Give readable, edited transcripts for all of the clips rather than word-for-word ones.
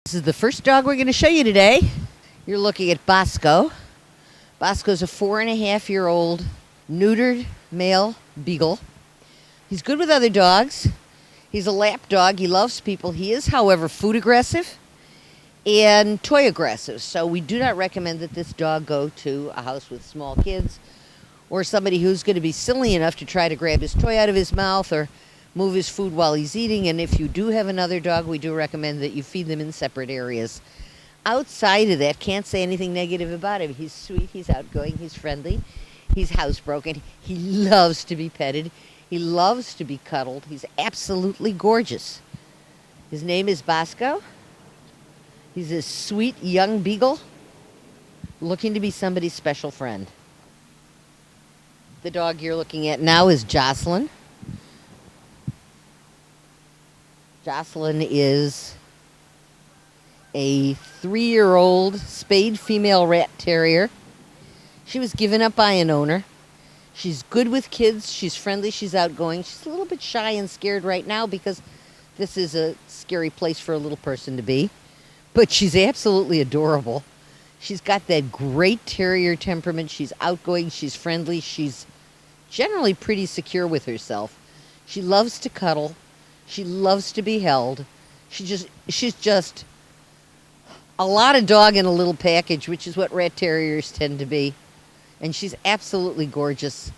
This is the first dog we're going to show you today. You're looking at Bosco. Bosco's a 4.5-year-old neutered male beagle. He's good with other dogs. He's a lap dog. He loves people. He is, however, food aggressive and toy aggressive. So we do not recommend that this dog go to a house with small kids or somebody who's going to be silly enough to try to grab his toy out of his mouth or move his food while he's eating. And if you do have another dog, we do recommend that you feed them in separate areas. Outside of that, can't say anything negative about him. He's sweet, he's outgoing, he's friendly, he's housebroken, he loves to be petted, he loves to be cuddled, he's absolutely gorgeous. His name is Bosco. He's a sweet young beagle looking to be somebody's special friend. The dog you're looking at now is Jocelyn. Jocelyn is a 3-year-old spayed female rat terrier. She was given up by an owner. She's good with kids. She's friendly. She's outgoing. She's a little bit shy and scared right now because this is a scary place for a little person to be. But she's absolutely adorable. She's got that great terrier temperament. She's outgoing. She's friendly. She's generally pretty secure with herself. She loves to cuddle. She loves to be held. She's just a lot of dog in a little package, which is what rat terriers tend to be. And she's absolutely gorgeous.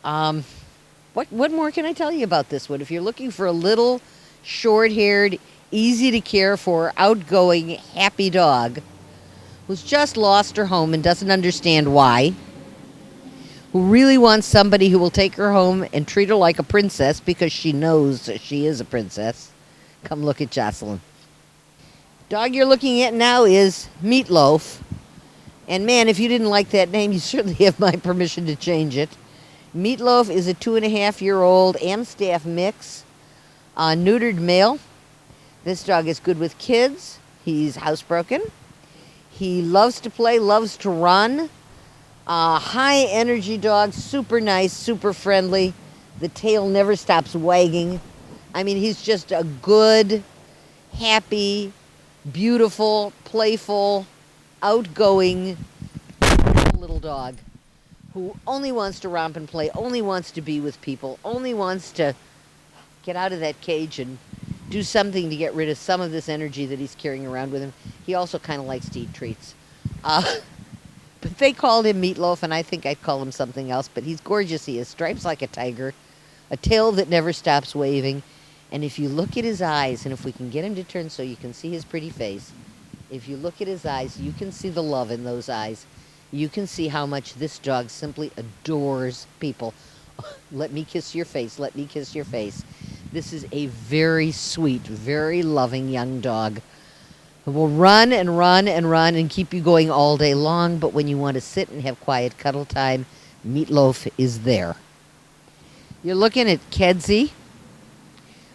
What more can I tell you about this one? If you're looking for a little short-haired, easy to care for, outgoing, happy dog who's just lost her home and doesn't understand why, who really wants somebody who will take her home and treat her like a princess because she knows that she is a princess, come look at Jocelyn. Dog you're looking at now is Meatloaf. And man, if you didn't like that name, you certainly have my permission to change it. Meatloaf is a 2.5-year-old Amstaff mix, neutered male. This dog is good with kids. He's housebroken. He loves to play, loves to run. High energy dog, super nice, super friendly. The tail never stops wagging. I mean, he's just a good, happy, beautiful, playful, outgoing little dog who only wants to romp and play, only wants to be with people, only wants to get out of that cage and do something to get rid of some of this energy that he's carrying around with him. He also kind of likes to eat treats. But they called him Meatloaf, and I think I'd call him something else. But he's gorgeous. He has stripes like a tiger, a tail that never stops waving. And if you look at his eyes, and if we can get him to turn so you can see his pretty face, if you look at his eyes, you can see the love in those eyes. You can see how much this dog simply adores people. Let me kiss your face. Let me kiss your face. This is a very sweet, very loving young dog who will run and run and run and keep you going all day long. But when you want to sit and have quiet cuddle time, Meatloaf is there. You're looking at Kedzie.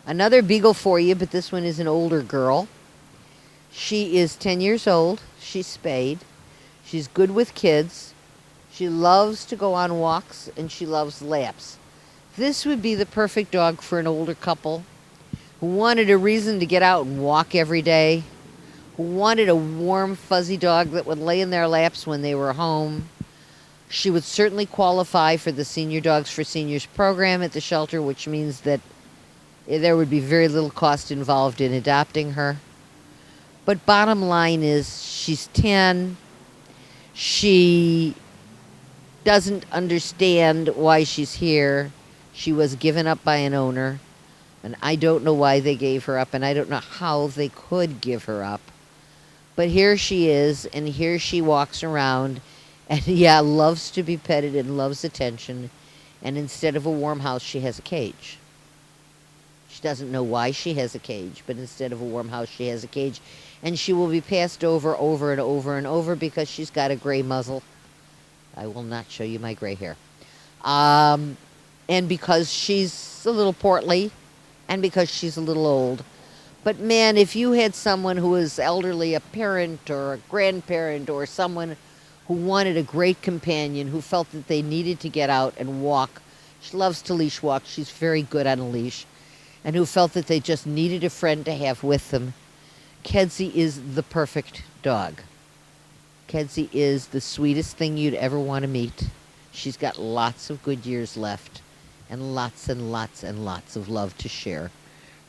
Another beagle for you, but this one is an older girl. She is 10 years old. She's spayed. She's good with kids. She loves to go on walks, and she loves laps. This would be the perfect dog for an older couple who wanted a reason to get out and walk every day, who wanted a warm, fuzzy dog that would lay in their laps when they were home. She would certainly qualify for the Senior Dogs for Seniors program at the shelter, which means that there would be very little cost involved in adopting her. But bottom line is, she's 10. She doesn't understand why she's here. She was given up by an owner, and I don't know why they gave her up, and I don't know how they could give her up. But here she is, and here she walks around, and yeah, loves to be petted and loves attention, and instead of a warm house, she has a cage. She doesn't know why she has a cage, but instead of a warm house, she has a cage. And she will be passed over and over and over because she's got a gray muzzle. I will not show you my gray hair. And because she's a little portly, and because she's a little old. But man, if you had someone who was elderly, a parent or a grandparent or someone who wanted a great companion, who felt that they needed to get out and walk. She loves to leash walk. She's very good on a leash. And who felt that they just needed a friend to have with them. Kedzie is the perfect dog. Kedzie is the sweetest thing you'd ever want to meet. She's got lots of good years left and lots and lots and lots of love to share.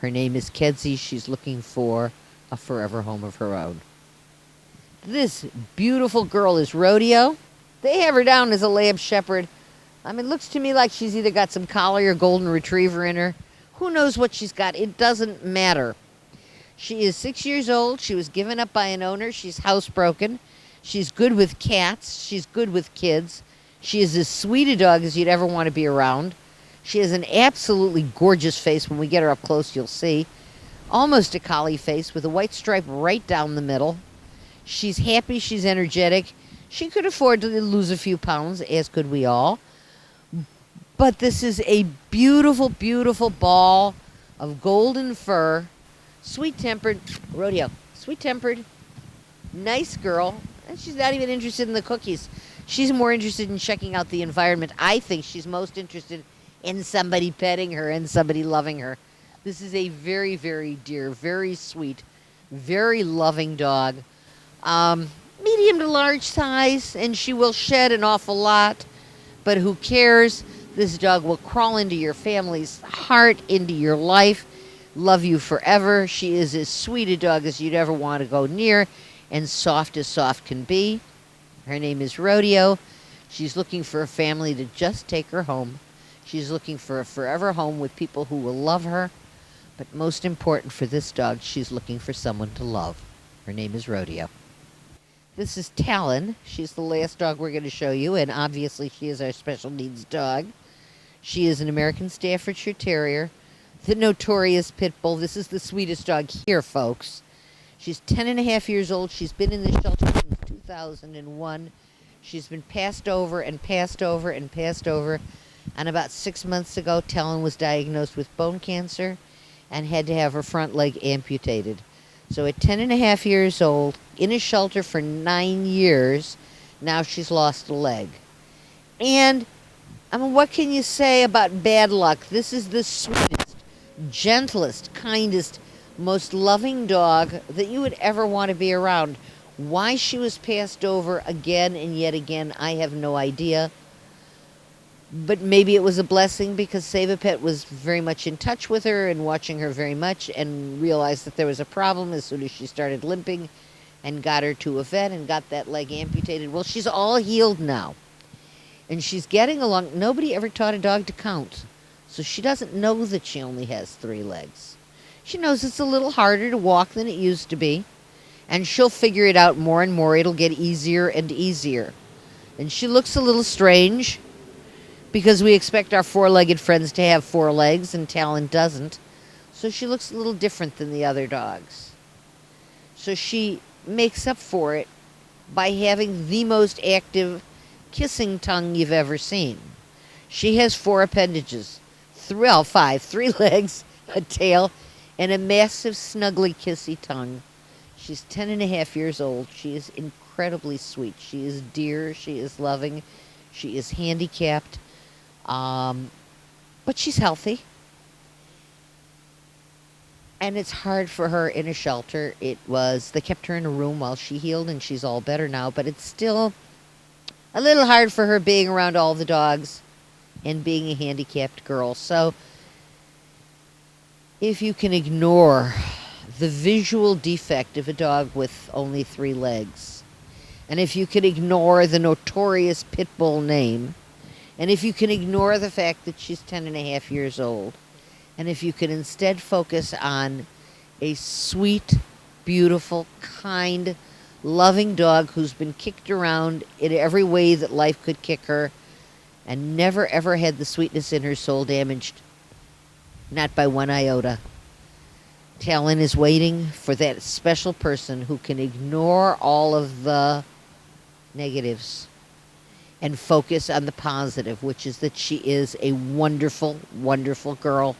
Her name is Kedzie. She's looking for a forever home of her own. This beautiful girl is Rodeo. They have her down as a lab shepherd. I mean, it looks to me like she's either got some collie or golden retriever in her. Who knows what she's got? It doesn't matter. She is 6 years old. She was given up by an owner. She's housebroken. She's good with cats. She's good with kids. She is as sweet a dog as you'd ever want to be around. She has an absolutely gorgeous face. When we get her up close, you'll see. Almost a collie face with a white stripe right down the middle. She's happy. She's energetic. She could afford to lose a few pounds, as could we all. But this is a beautiful, beautiful ball of golden fur, sweet-tempered, Rodeo, sweet-tempered, nice girl. And she's not even interested in the cookies. She's more interested in checking out the environment. I think she's most interested in somebody petting her and somebody loving her. This is a very, very dear, very sweet, very loving dog. Medium to large size, and she will shed an awful lot. But who cares? This dog will crawl into your family's heart, into your life, love you forever. She is as sweet a dog as you'd ever want to go near, and soft as soft can be. Her name is Rodeo. She's looking for a family to just take her home. She's looking for a forever home with people who will love her. But most important for this dog, she's looking for someone to love. Her name is Rodeo. This is Talon. She's the last dog we're going to show you, and obviously she is our special needs dog. She is an American Staffordshire Terrier, the notorious pit bull. This is the sweetest dog here, folks. She's 10 and a half years old. She's been in this shelter since 2001. She's been passed over and passed over and passed over. And about 6 months ago, Talon was diagnosed with bone cancer and had to have her front leg amputated. So at 10 and a half years old, in a shelter for 9 years, now she's lost a leg. And, I mean, what can you say about bad luck? This is the sweetest, gentlest, kindest, most loving dog that you would ever want to be around. Why she was passed over again and yet again, I have no idea. But maybe it was a blessing because Save a Pet was very much in touch with her and watching her very much and realized that there was a problem as soon as she started limping and got her to a vet and got that leg amputated. Well, she's all healed now. And she's getting along. Nobody ever taught a dog to count. So she doesn't know that she only has 3 legs. She knows it's a little harder to walk than it used to be. And she'll figure it out more and more. It'll get easier and easier. And she looks a little strange because we expect our 4-legged friends to have 4 legs and Talon doesn't. So she looks a little different than the other dogs. So she makes up for it by having the most active kissing tongue you've ever seen. She has 4 appendages. 5. 3 legs, a tail, and a massive, snuggly, kissy tongue. She's 10 and a half years old. She is incredibly sweet. She is dear. She is loving. She is handicapped. But she's healthy. And it's hard for her in a shelter. They kept her in a room while she healed, and she's all better now. But it's still a little hard for her being around all the dogs and being a handicapped girl. So if you can ignore the visual defect of a dog with only 3 legs, and if you can ignore the notorious pit bull name, and if you can ignore the fact that she's 10 and a half years old, and if you can instead focus on a sweet, beautiful, kind, loving dog who's been kicked around in every way that life could kick her and never ever had the sweetness in her soul damaged, not by 1 iota. Talon is waiting for that special person who can ignore all of the negatives and focus on the positive, which is that she is a wonderful, wonderful girl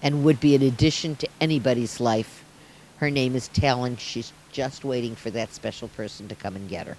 and would be an addition to anybody's life. Her name is Talon. She's just waiting for that special person to come and get her.